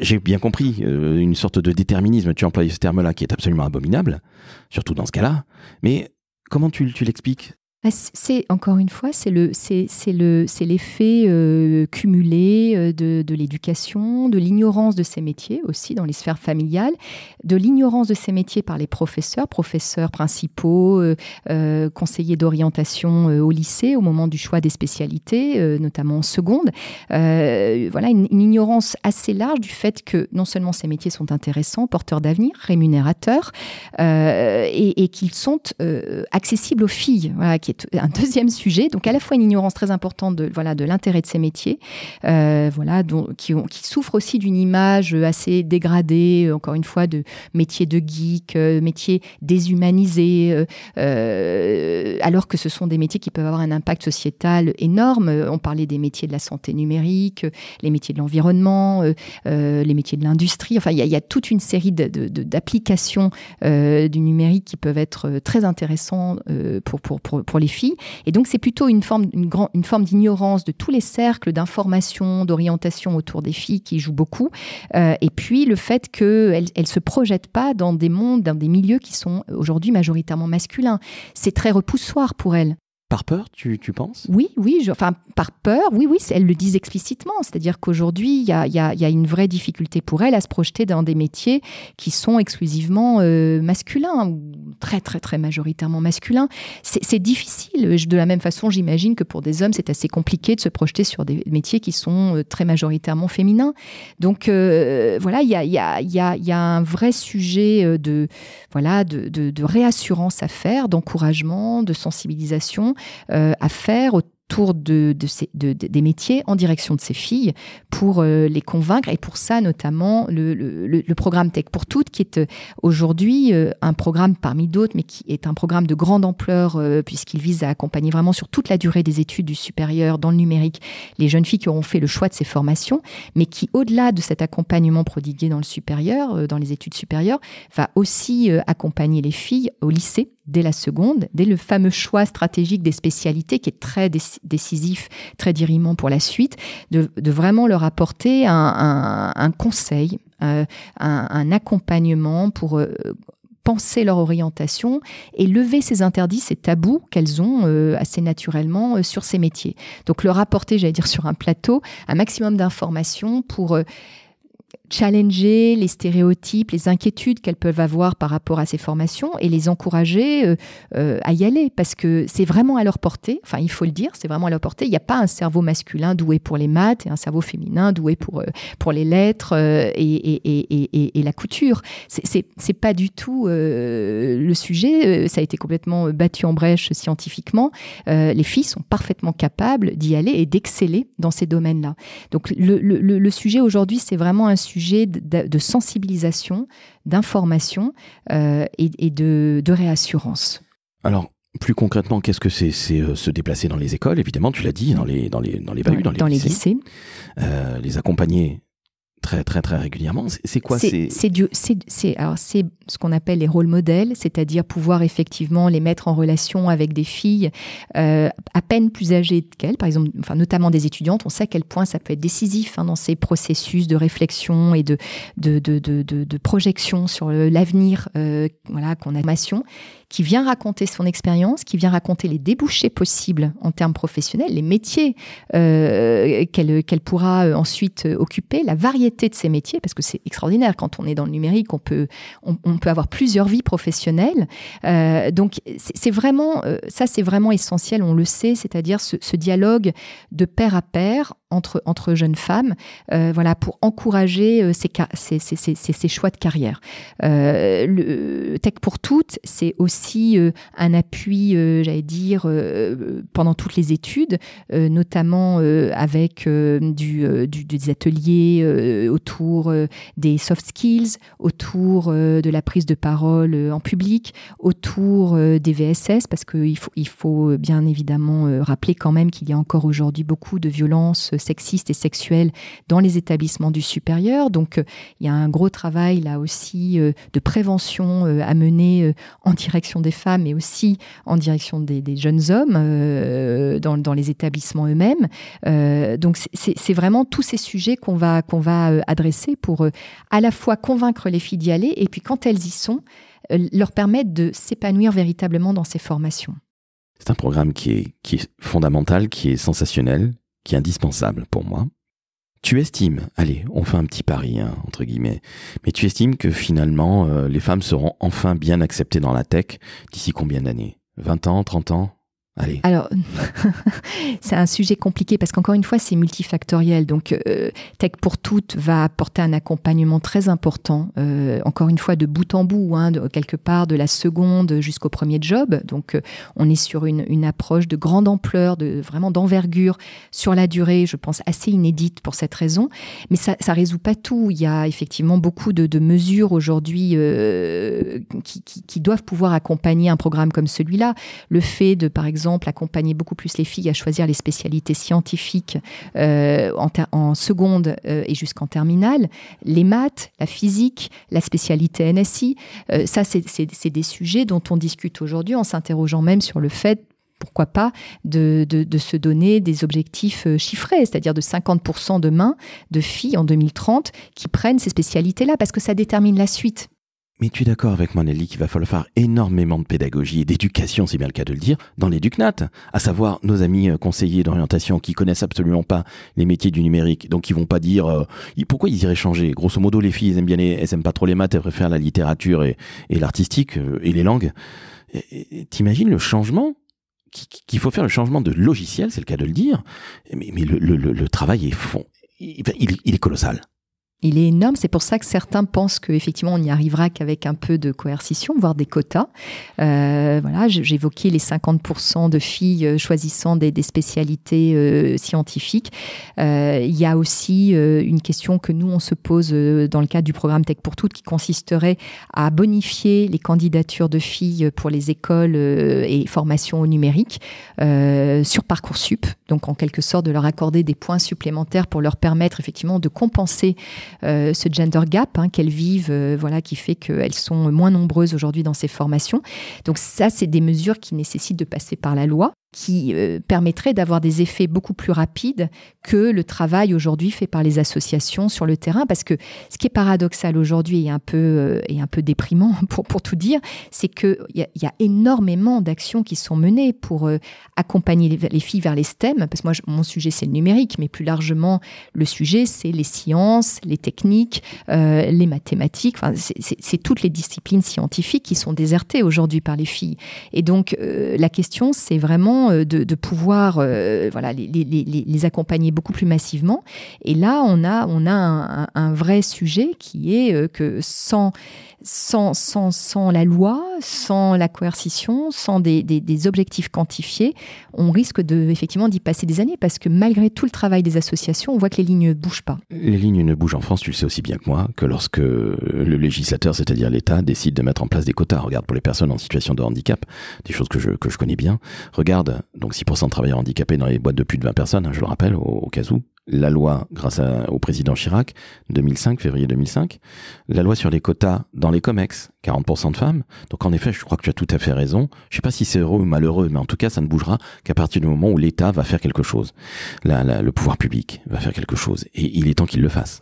J'ai bien compris une sorte de déterminisme, tu emploies ce terme-là qui est absolument abominable, surtout dans ce cas-là. Mais comment tu l'expliques ? Encore une fois, c'est l'effet cumulé de l'éducation, de l'ignorance de ces métiers aussi dans les sphères familiales, de l'ignorance de ces métiers par les professeurs principaux, conseillers d'orientation au lycée au moment du choix des spécialités, notamment en seconde. Voilà, une ignorance assez large du fait que non seulement ces métiers sont intéressants, porteurs d'avenir, rémunérateurs, et qu'ils sont accessibles aux filles, voilà, qui est un deuxième sujet. Donc à la fois une ignorance très importante de l'intérêt de ces métiers, qui souffrent aussi d'une image assez dégradée, encore une fois, de métiers de geek, métiers déshumanisés, alors que ce sont des métiers qui peuvent avoir un impact sociétal énorme. On parlait des métiers de la santé numérique, les métiers de l'environnement, les métiers de l'industrie. Enfin, il y a toute une série d'applications du numérique qui peuvent être très intéressants pour les filles. Et donc, c'est plutôt une forme d'ignorance de tous les cercles d'information, d'orientation autour des filles qui jouent beaucoup. Et puis, le fait qu'elles ne se projettent pas dans des mondes, dans des milieux qui sont aujourd'hui majoritairement masculins. C'est très repoussoir pour elles. Par peur, tu penses ? Oui, par peur, oui, elles le disent explicitement. C'est-à-dire qu'aujourd'hui, il y a une vraie difficulté pour elles à se projeter dans des métiers qui sont exclusivement masculins, ou très, très, très majoritairement masculins. C'est difficile. De la même façon, j'imagine que pour des hommes, c'est assez compliqué de se projeter sur des métiers qui sont très majoritairement féminins. Donc, voilà, il y a un vrai sujet de réassurance à faire, d'encouragement, de sensibilisation à faire autour des métiers en direction de ces filles pour les convaincre. Et pour ça, notamment, le programme Tech pour toutes, qui est aujourd'hui un programme parmi d'autres, mais qui est un programme de grande ampleur, puisqu'il vise à accompagner vraiment sur toute la durée des études du supérieur dans le numérique les jeunes filles qui auront fait le choix de ces formations, mais qui, au-delà de cet accompagnement prodigué dans le supérieur, dans les études supérieures, va aussi accompagner les filles au lycée, dès la seconde, dès le fameux choix stratégique des spécialités qui est très décisif, très dirimant pour la suite, de vraiment leur apporter un conseil, un accompagnement pour penser leur orientation et lever ces interdits, ces tabous qu'elles ont assez naturellement sur ces métiers. Donc leur apporter, j'allais dire sur un plateau, un maximum d'informations pour challenger les stéréotypes, les inquiétudes qu'elles peuvent avoir par rapport à ces formations et les encourager à y aller, parce que c'est vraiment à leur portée, enfin il faut le dire, c'est vraiment à leur portée. Il n'y a pas un cerveau masculin doué pour les maths et un cerveau féminin doué pour les lettres et la couture. C'est pas du tout le sujet, ça a été complètement battu en brèche scientifiquement. Les filles sont parfaitement capables d'y aller et d'exceller dans ces domaines-là. Donc le sujet aujourd'hui, c'est vraiment un sujet de sensibilisation, d'information et de réassurance. Alors, plus concrètement, qu'est-ce que c'est se déplacer dans les écoles, évidemment, tu l'as dit, dans les bahuts, dans les lycées. Les accompagner très, très, très régulièrement. C'est quoi c'est ce qu'on appelle les rôles modèles, c'est-à-dire pouvoir effectivement les mettre en relation avec des filles à peine plus âgées qu'elles, par exemple, notamment des étudiantes. On sait à quel point ça peut être décisif dans ces processus de réflexion et de projection sur l'avenir qu'on a formation, qui vient raconter son expérience, qui vient raconter les débouchés possibles en termes professionnels, les métiers qu'elle pourra ensuite occuper, la variété de ces métiers, parce que c'est extraordinaire quand on est dans le numérique, on peut avoir plusieurs vies professionnelles. Donc c'est vraiment ça, c'est vraiment essentiel, on le sait, c'est-à-dire ce dialogue de pair à pair entre jeunes femmes, pour encourager ces choix de carrière. Le Tech pour toutes, c'est aussi un appui, pendant toutes les études, notamment avec des ateliers autour des soft skills, autour de la prise de parole en public, autour des VSS, parce qu'il faut bien évidemment rappeler quand même qu'il y a encore aujourd'hui beaucoup de violences sexistes et sexuelles dans les établissements du supérieur. Donc, il y a un gros travail là aussi de prévention à mener en direction des femmes, mais aussi en direction des jeunes hommes dans les établissements eux-mêmes. Donc, c'est vraiment tous ces sujets qu'on va adresser pour à la fois convaincre les filles d'y aller et puis quand elles y sont, leur permettre de s'épanouir véritablement dans ces formations. C'est un programme qui est fondamental, qui est sensationnel, qui est indispensable pour moi. Tu estimes, allez, on fait un petit pari, entre guillemets, mais tu estimes que finalement, les femmes seront enfin bien acceptées dans la tech d'ici combien d'années ? 20 ans, 30 ans ? Allez. Alors, c'est un sujet compliqué parce qu'encore une fois, c'est multifactoriel. Donc, Tech pour toutes va apporter un accompagnement très important, encore une fois, de bout en bout, quelque part de la seconde jusqu'au premier job. Donc, on est sur une approche de grande ampleur, vraiment d'envergure sur la durée, je pense assez inédite pour cette raison. Mais ça résout pas tout. Il y a effectivement beaucoup de mesures aujourd'hui qui doivent pouvoir accompagner un programme comme celui-là. Le fait de, par exemple, accompagner beaucoup plus les filles à choisir les spécialités scientifiques en seconde et jusqu'en terminale, les maths, la physique, la spécialité NSI, ça c'est des sujets dont on discute aujourd'hui en s'interrogeant même sur le fait, pourquoi pas, de se donner des objectifs chiffrés, c'est-à-dire de 50% demain de filles en 2030 qui prennent ces spécialités-là, parce que ça détermine la suite. Mais tu es d'accord avec moi, Nelly, qu'il va falloir faire énormément de pédagogie et d'éducation, c'est bien le cas de le dire, dans l'Éducnat, à savoir nos amis conseillers d'orientation qui connaissent absolument pas les métiers du numérique, donc ils vont pas dire pourquoi ils iraient changer. Grosso modo, les filles, elles aiment pas trop les maths, elles préfèrent la littérature et l'artistique et les langues. T'imagines le changement qu'il faut faire, le changement de logiciel, c'est le cas de le dire, mais le travail est il est colossal. Il est énorme, c'est pour ça que certains pensent qu'effectivement on n'y arrivera qu'avec un peu de coercition, voire des quotas. J'évoquais les 50% de filles choisissant des spécialités scientifiques. Il y a aussi une question que nous on se pose dans le cadre du programme Tech pour toutes, qui consisterait à bonifier les candidatures de filles pour les écoles et formations au numérique sur Parcoursup. Donc en quelque sorte de leur accorder des points supplémentaires pour leur permettre effectivement de compenser ce gender gap qu'elles vivent, qui fait qu'elles sont moins nombreuses aujourd'hui dans ces formations. Donc ça, c'est des mesures qui nécessitent de passer par la loi, qui permettrait d'avoir des effets beaucoup plus rapides que le travail aujourd'hui fait par les associations sur le terrain. Parce que ce qui est paradoxal aujourd'hui et un peu déprimant pour tout dire, c'est qu'il y a énormément d'actions qui sont menées pour accompagner les filles vers les STEM. Parce que moi, mon sujet, c'est le numérique, mais plus largement, le sujet, c'est les sciences, les techniques, les mathématiques. Enfin, c'est toutes les disciplines scientifiques qui sont désertées aujourd'hui par les filles. Et donc, la question, c'est vraiment de pouvoir les accompagner beaucoup plus massivement. Et là, on a un vrai sujet qui est que sans la loi, sans la coercition, sans des objectifs quantifiés, on risque effectivement d'y passer des années, parce que malgré tout le travail des associations, on voit que les lignes ne bougent pas. Les lignes ne bougent en France, tu le sais aussi bien que moi, que lorsque le législateur, c'est-à-dire l'État, décide de mettre en place des quotas. Regarde, pour les personnes en situation de handicap, des choses que je connais bien. Regarde, donc 6% de travailleurs handicapés dans les boîtes de plus de 20 personnes, je le rappelle, au cas où. La loi, grâce au président Chirac, février 2005, la loi sur les quotas dans les COMEX, 40% de femmes. Donc en effet, je crois que tu as tout à fait raison. Je sais pas si c'est heureux ou malheureux, mais en tout cas, ça ne bougera qu'à partir du moment où l'État va faire quelque chose. Le pouvoir public va faire quelque chose. Et il est temps qu'il le fasse.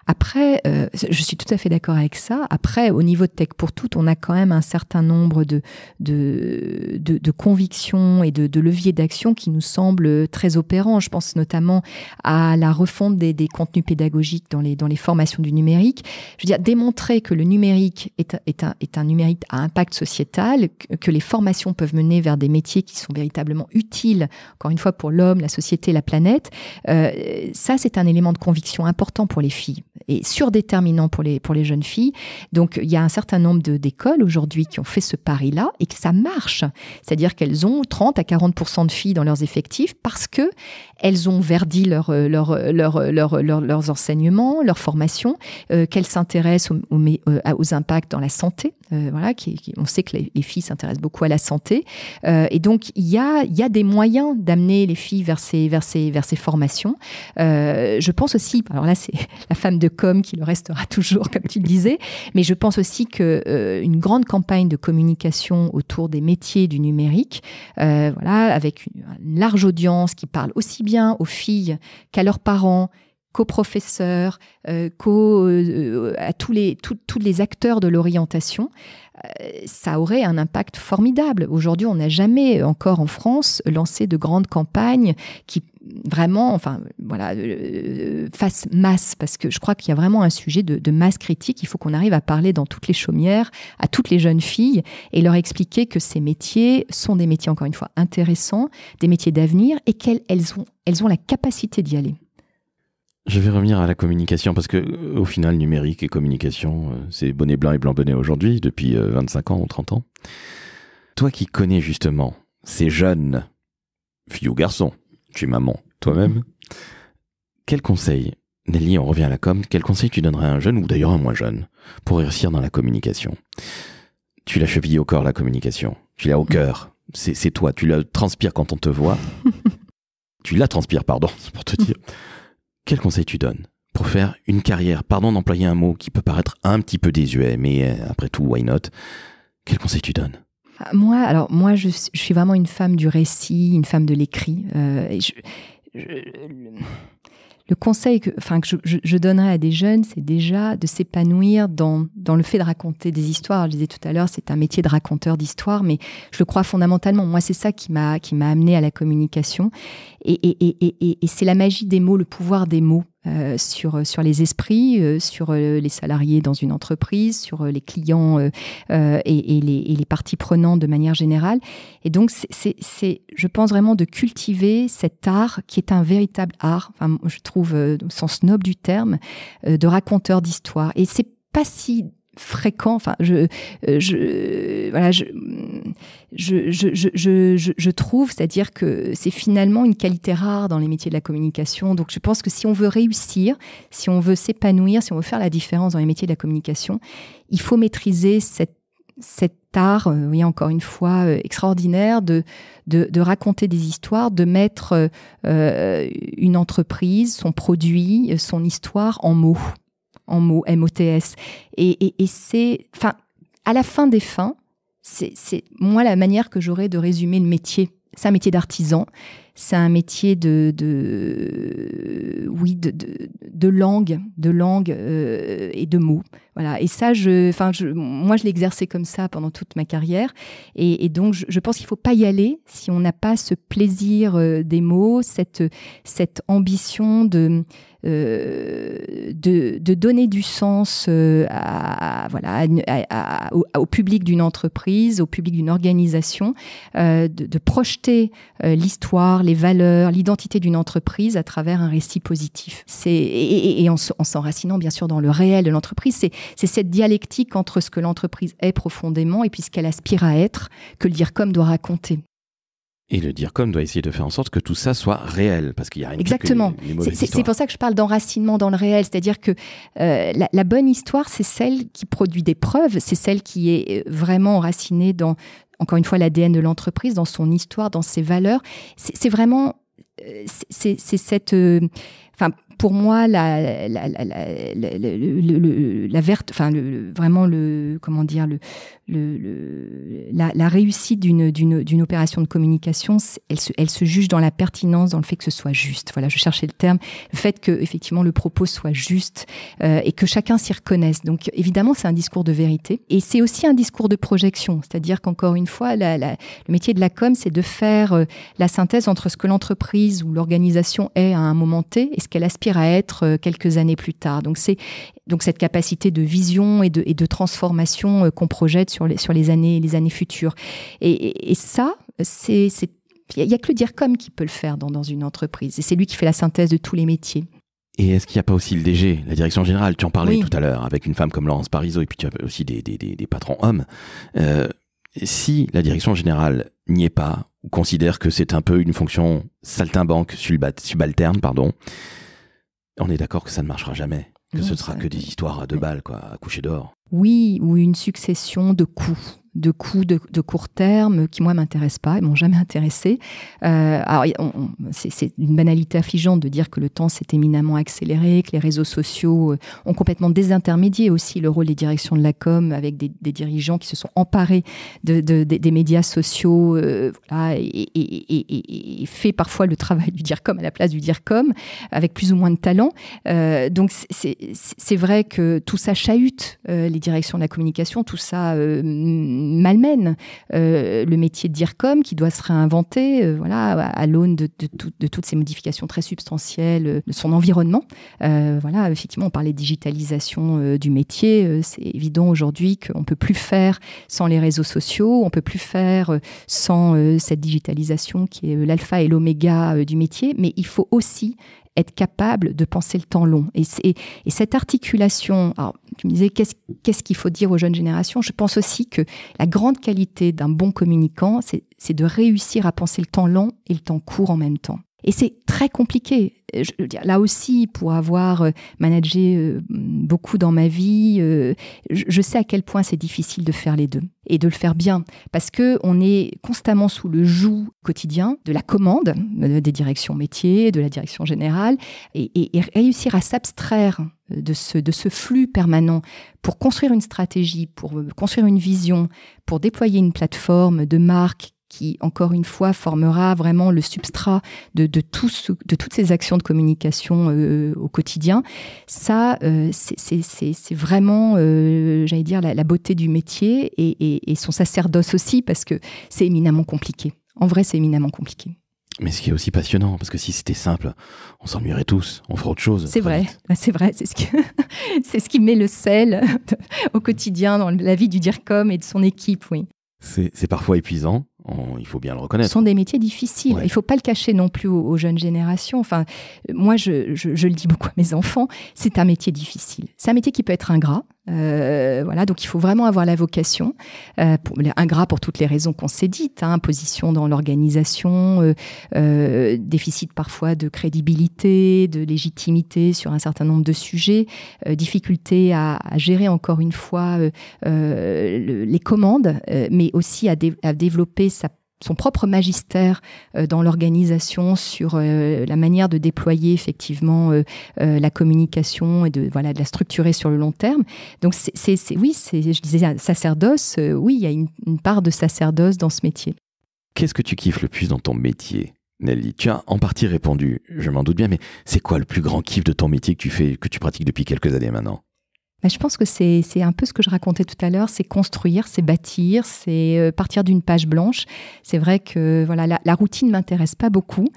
Après, je suis tout à fait d'accord avec ça. Après, au niveau de Tech pour Toutes, on a quand même un certain nombre de convictions et de leviers d'action qui nous semblent très opérants. Je pense notamment à la refonte des contenus pédagogiques dans les formations du numérique. Je veux dire, démontrer que le numérique est un numérique à impact sociétal, que les formations peuvent mener vers des métiers qui sont véritablement utiles, encore une fois, pour l'homme, la société, la planète. Ça, c'est un élément de conviction important pour les filles et surdéterminant pour les jeunes filles. Donc, il y a un certain nombre d'écoles aujourd'hui qui ont fait ce pari-là et que ça marche. C'est-à-dire qu'elles ont 30 à 40% de filles dans leurs effectifs parce que elles ont verdi leurs enseignements, leurs formations, qu'elles s'intéressent aux impacts dans la santé. Voilà, on sait que les filles s'intéressent beaucoup à la santé. Et donc, il y a des moyens d'amener les filles vers ces formations. Je pense aussi, alors là, c'est la femme de com qui le restera toujours, comme tu le disais, mais je pense aussi qu'une grande campagne de communication autour des métiers du numérique, voilà, avec une large audience qui parle aussi bien aux filles qu'à leurs parents, qu'aux professeurs, à tous les acteurs de l'orientation, ça aurait un impact formidable. Aujourd'hui, on n'a jamais encore en France lancé de grandes campagnes qui vraiment, enfin, voilà, fassent masse, parce que je crois qu'il y a vraiment un sujet de masse critique. Il faut qu'on arrive à parler dans toutes les chaumières à toutes les jeunes filles et leur expliquer que ces métiers sont des métiers, encore une fois, intéressants, des métiers d'avenir et qu'elles ont la capacité d'y aller. Je vais revenir à la communication parce que au final, numérique et communication, c'est bonnet blanc et blanc bonnet aujourd'hui, depuis 25 ans ou 30 ans. Toi qui connais justement ces jeunes, filles ou garçons, tu es maman toi-même, quel conseil, Nelly, on revient à la com, quel conseil tu donnerais à un jeune ou d'ailleurs un moins jeune pour réussir dans la communication? Tu l'as chevillée au corps, la communication, tu l'as au cœur, c'est toi, tu la transpires quand on te voit. Tu la transpires, pardon, c'est pour te dire. Quel conseil tu donnes pour faire une carrière, pardon d'employer un mot qui peut paraître un petit peu désuet, mais après tout, why not? Quel conseil tu donnes? Moi, je suis vraiment une femme du récit, une femme de l'écrit. Le conseil que je donnerais à des jeunes, c'est déjà de s'épanouir dans le fait de raconter des histoires. Je disais tout à l'heure, c'est un métier de raconteur d'histoire, mais je le crois fondamentalement. Moi, c'est ça qui m'a amenée à la communication. Et c'est la magie des mots, le pouvoir des mots sur les esprits, sur les salariés dans une entreprise, sur les clients et les parties prenantes de manière générale. Et donc, c'est, je pense vraiment de cultiver cet art qui est un véritable art, enfin, je trouve, au sens noble du terme, de raconteur d'histoire. Et c'est pas si fréquent. Enfin, je trouve, c'est-à-dire que c'est finalement une qualité rare dans les métiers de la communication. Donc, je pense que si on veut réussir, si on veut s'épanouir, si on veut faire la différence dans les métiers de la communication, il faut maîtriser cet art, oui, encore une fois, extraordinaire de raconter des histoires, de mettre une entreprise, son produit, son histoire en mots, M-O-T-S. Et c'est, enfin, à la fin des fins, c'est moi la manière que j'aurais de résumer le métier. C'est un métier d'artisan, c'est un métier de langue et de mots. Voilà. Et ça, moi, je l'ai exercé comme ça pendant toute ma carrière. Et donc, je pense qu'il ne faut pas y aller si on n'a pas ce plaisir des mots, cette ambition de donner du sens au public d'une entreprise, au public d'une organisation, de projeter l'histoire, les valeurs, l'identité d'une entreprise à travers un récit positif. Et en s'enracinant bien sûr dans le réel de l'entreprise, c'est cette dialectique entre ce que l'entreprise est profondément et puis ce qu'elle aspire à être, que le DIRCOM doit raconter. Et le DIRCOM doit essayer de faire en sorte que tout ça soit réel, parce qu'il y a rien. Exactement. C'est pour ça que je parle d'enracinement dans le réel, c'est-à-dire que la bonne histoire, c'est celle qui produit des preuves, c'est celle qui est vraiment enracinée dans, encore une fois, l'ADN de l'entreprise, dans son histoire, dans ses valeurs. C'est vraiment, c'est cette... pour moi, la réussite d'une opération de communication, elle se juge dans la pertinence, dans le fait que ce soit juste. Voilà, je cherchais le terme. Le fait que, effectivement, le propos soit juste et que chacun s'y reconnaisse. Donc, évidemment, c'est un discours de vérité. Et c'est aussi un discours de projection. C'est-à-dire qu'encore une fois, le métier de la com, c'est de faire la synthèse entre ce que l'entreprise ou l'organisation est à un moment T et ce qu'elle aspire à être quelques années plus tard. Donc, c'est cette capacité de vision et de transformation qu'on projette sur les années futures. Et ça, il n'y a que le DIRCOM qui peut le faire dans une entreprise. Et c'est lui qui fait la synthèse de tous les métiers. Et est-ce qu'il n'y a pas aussi le DG, la direction générale? Tu en parlais Oui. tout à l'heure, avec une femme comme Laurence Parisot, et puis tu as aussi des patrons hommes. Si la direction générale n'y est pas, ou considère que c'est un peu une fonction saltimbanque, subalterne, on est d'accord que ça ne marchera jamais. Que ce sera que des histoires à 2 balles, à coucher dehors. Oui, ou une succession de coups de court terme qui, moi, m'intéressent pas, ils m'ont jamais intéressé. Alors, c'est une banalité affligeante de dire que le temps s'est éminemment accéléré, que les réseaux sociaux ont complètement désintermédié aussi le rôle des directions de la com avec des dirigeants qui se sont emparés des médias sociaux et fait parfois le travail du DIRCOM à la place du DIRCOM avec plus ou moins de talent. Donc, c'est vrai que tout ça chahute les directions de la communication, tout ça malmène le métier de DIRCOM qui doit se réinventer à l'aune de toutes ces modifications très substantielles de son environnement. Effectivement, on parlait de digitalisation du métier. C'est évident aujourd'hui qu'on ne peut plus faire sans les réseaux sociaux, on ne peut plus faire sans cette digitalisation qui est l'alpha et l'oméga du métier, mais il faut aussi être capable de penser le temps long. Et cette articulation, alors, tu me disais, qu'est-ce qu'il faut dire aux jeunes générations? Je pense aussi que la grande qualité d'un bon communicant, c'est de réussir à penser le temps long et le temps court en même temps. Et c'est très compliqué. Je veux dire, là aussi, pour avoir managé beaucoup dans ma vie, je sais à quel point c'est difficile de faire les deux et de le faire bien, parce que on est constamment sous le joug quotidien de la commande des directions métiers, de la direction générale, et réussir à s'abstraire de ce flux permanent pour construire une stratégie, pour construire une vision, pour déployer une plateforme de marque qui, encore une fois, formera vraiment le substrat de toutes ces actions de communication au quotidien. Ça, c'est vraiment, j'allais dire, la beauté du métier et son sacerdoce aussi, parce que c'est éminemment compliqué. En vrai, c'est éminemment compliqué. Mais ce qui est aussi passionnant, parce que si c'était simple, on s'ennuierait tous, on ferait autre chose. C'est vrai, c'est ce qui met le sel au quotidien dans la vie du DIRCOM et de son équipe, oui. C'est parfois épuisant, il faut bien le reconnaître. Ce sont des métiers difficiles. Ouais. Il ne faut pas le cacher non plus aux jeunes générations. Enfin, moi, je le dis beaucoup à mes enfants, c'est un métier difficile. C'est un métier qui peut être ingrat. Donc il faut vraiment avoir la vocation, ingrat pour toutes les raisons qu'on s'est dites, position dans l'organisation, déficit parfois de crédibilité, de légitimité sur un certain nombre de sujets, difficulté à gérer encore une fois les commandes, mais aussi à développer son propre magistère dans l'organisation sur la manière de déployer effectivement la communication et de la structurer sur le long terme. Donc je disais sacerdoce, oui, il y a une part de sacerdoce dans ce métier. Qu'est-ce que tu kiffes le plus dans ton métier, Nelly? Tu as en partie répondu, je m'en doute bien, mais c'est quoi le plus grand kiff de ton métier que tu pratiques depuis quelques années maintenant? Je pense que c'est un peu ce que je racontais tout à l'heure, c'est construire, c'est bâtir, c'est partir d'une page blanche. C'est vrai que la routine m'intéresse pas beaucoup.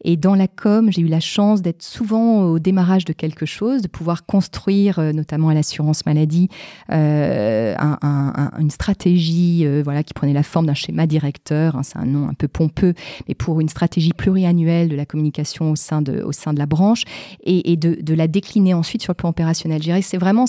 Et dans la com, j'ai eu la chance d'être souvent au démarrage de quelque chose, de pouvoir construire, notamment à l'assurance maladie, une stratégie qui prenait la forme d'un schéma directeur. C'est un nom un peu pompeux, mais pour une stratégie pluriannuelle de la communication au sein de la branche et de la décliner ensuite sur le plan opérationnel. Je dirais que c'est vraiment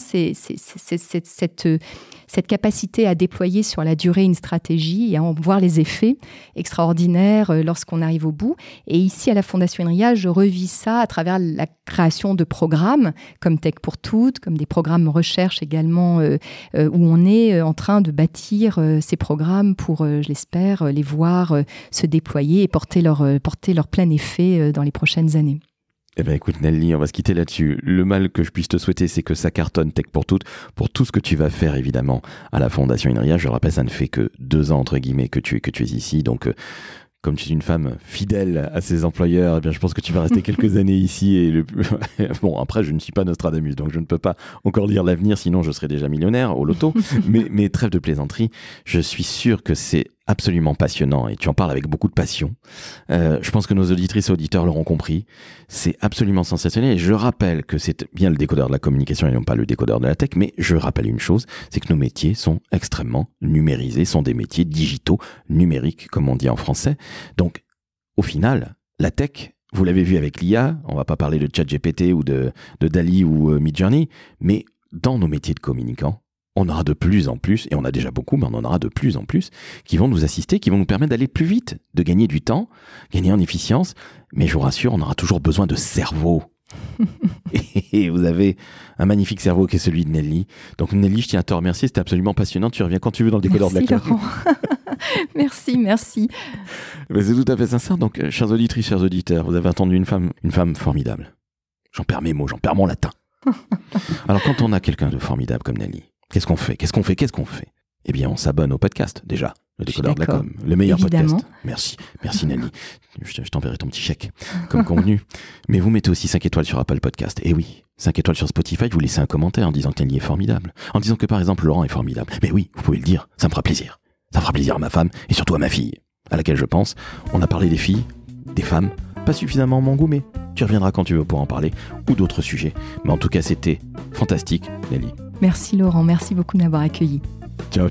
cette capacité à déployer sur la durée une stratégie et à en voir les effets extraordinaires lorsqu'on arrive au bout. Et ici, à la Fondation INRIA, je revis ça à travers la création de programmes comme Tech pour toutes, comme des programmes recherche également, où on est en train de bâtir ces programmes pour, je l'espère, les voir se déployer et porter leur plein effet dans les prochaines années. Eh bien écoute Nelly, on va se quitter là-dessus. Le mal que je puisse te souhaiter, c'est que ça cartonne Tech pour toutes, pour tout ce que tu vas faire évidemment à la Fondation INRIA. Je le rappelle, ça ne fait que 2 ans entre guillemets que tu es ici, donc comme tu es une femme fidèle à ses employeurs, eh bien je pense que tu vas rester quelques années ici. Et bon, après, je ne suis pas Nostradamus, donc je ne peux pas encore lire l'avenir, sinon je serais déjà millionnaire au loto. mais trêve de plaisanterie, je suis sûr que c'est absolument passionnant et tu en parles avec beaucoup de passion. Je pense que nos auditrices et auditeurs l'auront compris. C'est absolument sensationnel et je rappelle que c'est bien le décodeur de la communication et non pas le décodeur de la tech, mais je rappelle une chose, c'est que nos métiers sont extrêmement numérisés, sont des métiers digitaux, numériques comme on dit en français. Donc au final, la tech, vous l'avez vu avec l'IA, on va pas parler de ChatGPT ou de DALL-E ou Midjourney, mais dans nos métiers de communicants, on aura de plus en plus, et on a déjà beaucoup, mais on en aura de plus en plus, qui vont nous assister, qui vont nous permettre d'aller plus vite, de gagner du temps, gagner en efficience. Mais je vous rassure, on aura toujours besoin de cerveau. Et vous avez un magnifique cerveau qui est celui de Nelly. Donc Nelly, je tiens à te remercier, c'était absolument passionnant. Tu reviens quand tu veux dans le décodeur de la classe. Merci. Mais c'est tout à fait sincère. Donc, chers auditrices, chers auditeurs, vous avez entendu une femme formidable. J'en perds mes mots, j'en perds mon latin. Alors, quand on a quelqu'un de formidable comme Nelly, qu'est-ce qu'on fait ? Eh bien, on s'abonne au podcast, déjà. Le décodeur de la com, le meilleur podcast. Merci Nelly. Je t'enverrai ton petit chèque, comme convenu. Mais vous mettez aussi 5 étoiles sur Apple Podcast. Et oui, 5 étoiles sur Spotify, vous laissez un commentaire en disant que Nelly est formidable. En disant que, par exemple, Laurent est formidable. Mais oui, vous pouvez le dire, ça me fera plaisir. Ça fera plaisir à ma femme et surtout à ma fille, à laquelle je pense. On a parlé des filles, des femmes, pas suffisamment à mon goût, mais tu reviendras quand tu veux pour en parler, ou d'autres sujets. Mais en tout cas, c'était fantastique, Nelly. Merci Laurent, merci beaucoup de m'avoir accueilli. Ciao.